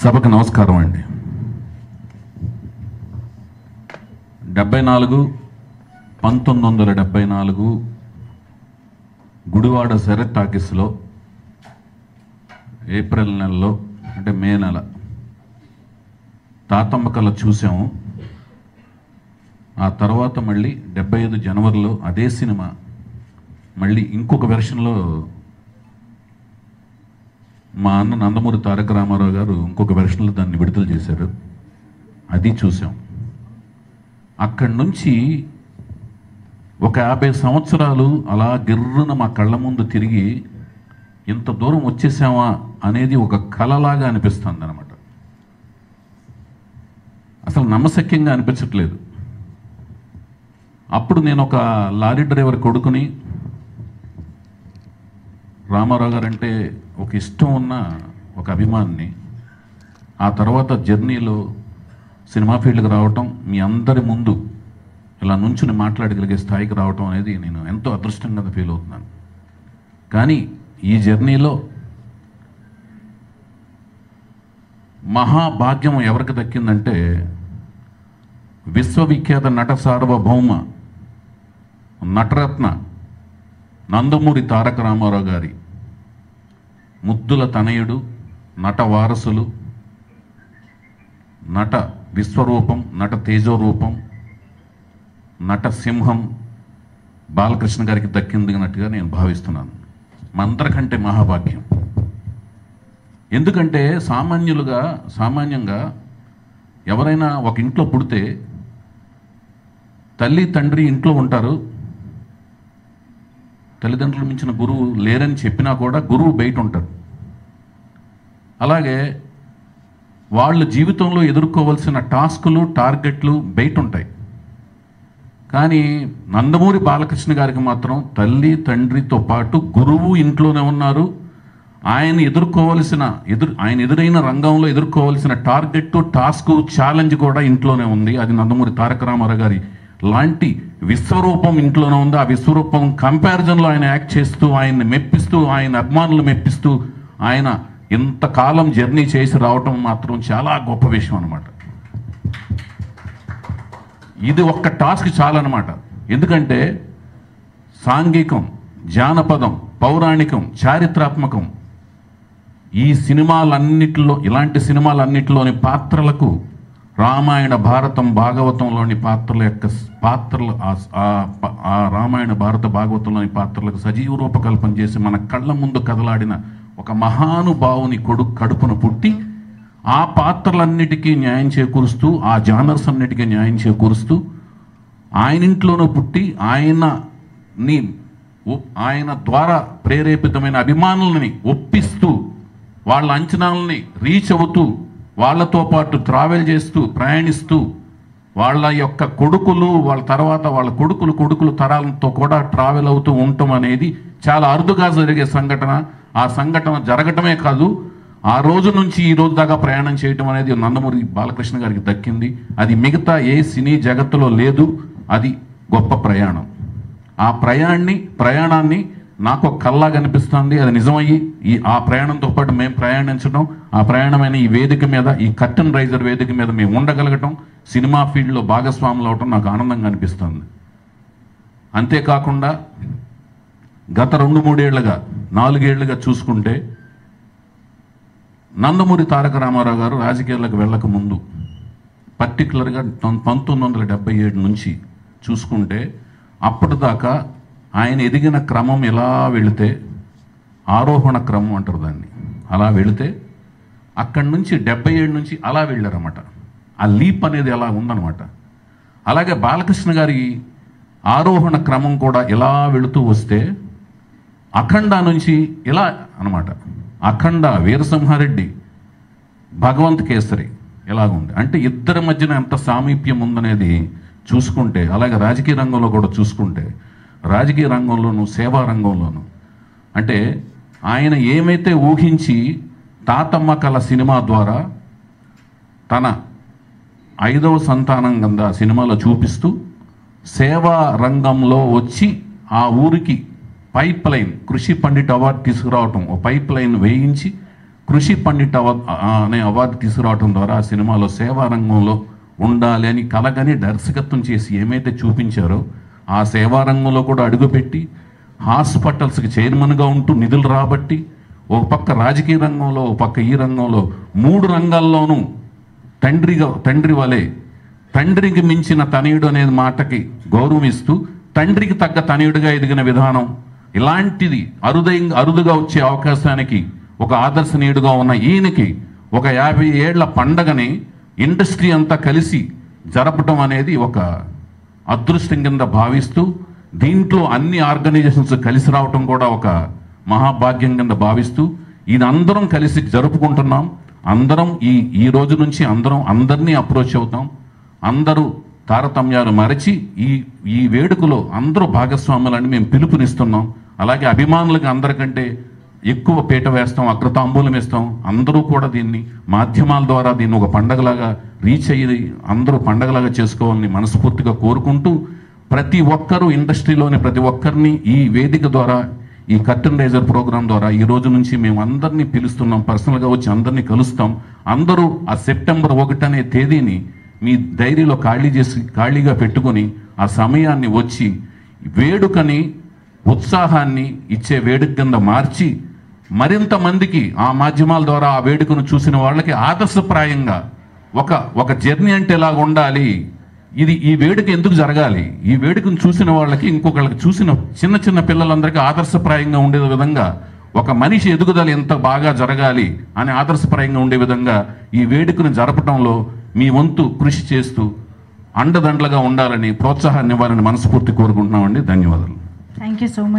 సభకు నమస్కారం అండి. 1974 గుడివాడ శరత్ టాకీస్లో ఏప్రిల్ నెలలో అంటే మే నెల తాతమ్మ కళ చూసాము. ఆ తర్వాత మళ్ళీ 75 జనవరిలో అదే సినిమా మళ్ళీ ఇంకొక వెర్షన్లో మా అన్న నందమూరి తారక రామారావు గారు ఇంకొక వెర్షన్లో దాన్ని విడుదల చేశారు. అది చూసాం. అక్కడి నుంచి ఒక 50 సంవత్సరాలు అలా గిర్రున మా కళ్ళ ముందు తిరిగి ఇంత దూరం వచ్చేసామా అనేది ఒక కలలాగా అనిపిస్తుంది అన్నమాట. అసలు నమ్మశక్యంగా అనిపించట్లేదు. అప్పుడు నేను ఒక లారీ డ్రైవర్ కొడుకుని, రామారావు గారు అంటే ఒక ఇష్టం ఉన్న ఒక అభిమానిని. ఆ తర్వాత జర్నీలో సినిమా ఫీల్డ్కి రావటం, మీ అందరి ముందు ఇలా నుంచుని మాట్లాడగలిగే స్థాయికి రావటం అనేది నేను ఎంతో అదృష్టంగా ఫీల్ అవుతున్నాను. కానీ ఈ జర్నీలో మహాభాగ్యం ఎవరికి దక్కిందంటే విశ్వవిఖ్యాత నట సార్వభౌమ నటరత్న నందమూరి తారక రామారావు గారి ముద్దుల తనయుడు, నట వారసులు, నట విశ్వరూపం, నట తేజోరూపం, నట సింహం బాలకృష్ణ గారికి దక్కిందినట్టుగా నేను భావిస్తున్నాను. మందరికంటే మహాభాగ్యం. ఎందుకంటే సామాన్యంగా ఎవరైనా ఒక ఇంట్లో పుడితే తల్లి తండ్రి ఇంట్లో ఉంటారు. తల్లిదండ్రులు మించిన గురువు లేరని చెప్పినా కూడా గురువు బయట ఉంటారు. అలాగే వాళ్ళ జీవితంలో ఎదుర్కోవాల్సిన టాస్కులు, టార్గెట్లు బయట ఉంటాయి. కానీ నందమూరి బాలకృష్ణ గారికి మాత్రం తల్లి తండ్రితో పాటు గురువు ఇంట్లోనే ఉన్నారు. ఆయన ఎదురైన రంగంలో ఎదుర్కోవాల్సిన టార్గెట్, టాస్క్, ఛాలెంజ్ కూడా ఇంట్లోనే ఉంది. అది నందమూరి తారక రామారావు గారి లాంటి విశ్వరూపం ఇంట్లోనే ఉంది. ఆ విశ్వరూపం కంపారిజన్లో ఆయన యాక్ట్ చేస్తూ, ఆయన్ని మెప్పిస్తూ, ఆయన అభిమానులు మెప్పిస్తూ, ఆయన ఇంతకాలం జర్నీ చేసి రావటం మాత్రం చాలా గొప్ప విషయం అన్నమాట. ఇది ఒక్క టాస్క్ చాలన్నమాట. ఎందుకంటే సాంఘికం, జానపదం, పౌరాణికం, చారిత్రాత్మకం ఇలాంటి సినిమాలన్నిటిలోని పాత్రలకు రామాయణ, భారతం, భాగవతంలోని పాత్రలు ఆ రామాయణ, భారత, భాగవతంలోని పాత్రలకు సజీవ రూపకల్పన చేసి మన కళ్ళ ముందు కదలాడిన ఒక మహానుభావుని కడుపున పుట్టి ఆ పాత్రలన్నిటికీ న్యాయం చేకూరుస్తూ, ఆ జానర్స్ అన్నిటికీ న్యాయం చేకూరుస్తూ, ఆయన ఇంట్లోనూ పుట్టి ఆయన ద్వారా ప్రేరేపితమైన అభిమానులని ఒప్పిస్తూ, వాళ్ళ అంచనాలని రీచ్ అవుతూ, వాళ్ళతో పాటు ట్రావెల్ చేస్తూ, ప్రయాణిస్తూ, వాళ్ళ యొక్క కొడుకులు, వాళ్ళ తర్వాత వాళ్ళ కొడుకులు తరాలతో కూడా ట్రావెల్ అవుతూ ఉండటం అనేది చాలా అరుదుగా జరిగే సంఘటన. ఆ సంఘటన జరగటమే కాదు, ఆ రోజు నుంచి ఈ రోజు దాకా ప్రయాణం చేయటం అనేది నందమూరి బాలకృష్ణ గారికి దక్కింది. అది మిగతా ఏ సినీ జగత్తులో లేదు. అది గొప్ప ప్రయాణం. ఆ ప్రయాణాన్ని నాకు ఒక కల్లా కనిపిస్తుంది. అది నిజమయ్యి ఆ ప్రయాణంతో పాటు మేము ప్రయాణించడం, ఆ ప్రయాణమైన ఈ వేదిక మీద, ఈ కర్టన్ రైజర్ వేదిక మీద మేము ఉండగలగటం, సినిమా ఫీల్డ్లో భాగస్వాములు అవటం నాకు ఆనందంగా అనిపిస్తుంది. అంతేకాకుండా గత 2-3 ఏళ్లుగా, 4 ఏళ్లుగా చూసుకుంటే నందమూరి తారక రామారావు గారు రాజకీయాలకు వెళ్ళక ముందు, పర్టికులర్గా 1977 నుంచి చూసుకుంటే అప్పటిదాకా ఆయన ఎదిగిన క్రమం ఎలా వెళితే, ఆరోహణ క్రమం అంటారు దాన్ని, అలా వెళితే అక్కడి నుంచి 77 నుంచి అలా వెళ్ళారన్నమాట. ఆ లీప్ అనేది అలా ఉందన్నమాట. అలాగే బాలకృష్ణ గారి ఆరోహణ క్రమం కూడా ఎలా వెళుతూ వస్తే అఖండ నుంచి ఇలా అన్నమాట. అఖండ, వీరసింహారెడ్డి, భగవంత్ కేసరి ఎలాగుంది అంటే ఇద్దరి మధ్యన ఎంత సామీప్యం ఉందనేది చూసుకుంటే, అలాగే రాజకీయ రంగంలో కూడా చూసుకుంటే, రాజకీయ రంగంలోనూ సేవా రంగంలోనూ అంటే ఆయన ఏమైతే ఊహించి తాతమ్మ కళ సినిమా ద్వారా తన 5వ సంతానం కింద సినిమాలో చూపిస్తూ సేవా రంగంలో వచ్చి ఆ ఊరికి పైప్ లైన్, కృషి పండిట్ అవార్డు తీసుకురావటం, ఓ పైప్ లైన్ వేయించి కృషి పండిట్ అనే అవార్డు తీసుకురావడం ద్వారా ఆ సినిమాలో సేవా రంగంలో ఉండాలి అని కలగని దర్శకత్వం చేసి ఏమైతే చూపించారో ఆ సేవా రంగంలో కూడా అడుగుపెట్టి హాస్పిటల్స్కి చైర్మన్గా ఉంటూ నిధులు రాబట్టి ఒక పక్క రాజకీయ రంగంలో ఒక పక్క ఈ రంగంలో 3 రంగాల్లోనూ తండ్రి వలె తండ్రికి మించిన తనయుడు అనే మాటకి గౌరవం ఇస్తూ తండ్రికి తగ్గ తనయుడిగా ఎదిగిన విధానం ఇలాంటిది అరుదుగా వచ్చే అవకాశానికి ఒక ఆదర్శనీయుడుగా ఉన్న ఈయనకి ఒక 50 ఏళ్ల పండగని ఇండస్ట్రీ అంతా కలిసి జరపడం అనేది ఒక అదృష్టం కింద భావిస్తూ దీంట్లో అన్ని ఆర్గనైజేషన్స్ కలిసి రావటం కూడా ఒక మహాభాగ్యం కింద భావిస్తూ ఇది అందరం కలిసి జరుపుకుంటున్నాం. అందరం ఈ రోజు నుంచి అందరినీ అప్రోచ్ అవుతాం. అందరూ తారతమ్యాలు మరచి ఈ వేడుకలో అందరూ భాగస్వాములని మేము పిలుపునిస్తున్నాం. అలాగే అభిమానులకి అందరికంటే ఎక్కువ పీట వేస్తాం, అగ్రతాంబూలం ఇస్తాం. అందరూ కూడా దీన్ని మాధ్యమాల ద్వారా దీన్ని ఒక పండగలాగా రీచ్ అయ్యి అందరూ పండగలాగా చేసుకోవాలని మనస్ఫూర్తిగా కోరుకుంటూ ప్రతి ఒక్కరూ ఇండస్ట్రీలోని ప్రతి ఒక్కరిని ఈ వేదిక ద్వారా ఈ కర్టన్ రైజర్ ప్రోగ్రాం ద్వారా ఈ రోజు నుంచి మేము అందరినీ పిలుస్తున్నాం. పర్సనల్గా వచ్చి అందరినీ కలుస్తాం. అందరూ ఆ సెప్టెంబర్ 1 అనే తేదీని మీ డైరీలో ఖాళీగా పెట్టుకొని ఆ సమయాన్ని వచ్చి వేడుకని ఉత్సాహాన్ని ఇచ్చే వేడుక కింద మార్చి మరింత మందికి ఆ మాధ్యమాల ద్వారా ఆ వేడుకను చూసిన వాళ్ళకి ఆదర్శప్రాయంగా ఒక జర్నీ అంటే ఎలాగ ఉండాలి, ఈ వేడుక ఎందుకు జరగాలి, ఈ వేడుకను చూసిన వాళ్ళకి ఇంకొకళ్ళకి చూసిన చిన్న పిల్లలందరికీ ఆదర్శప్రాయంగా ఉండే విధంగా ఒక మనిషి ఎదుగుదల ఎంత బాగా జరగాలి అని ఆదర్శప్రాయంగా ఉండే విధంగా ఈ వేడుకను జరపడంలో మీ వంతు కృషి చేస్తూ అండదండలుగా ఉండాలని ప్రోత్సాహాన్ని ఇవ్వాలని మనస్ఫూర్తి కోరుకుంటున్నామండి. ధన్యవాదాలు. Thank you so much.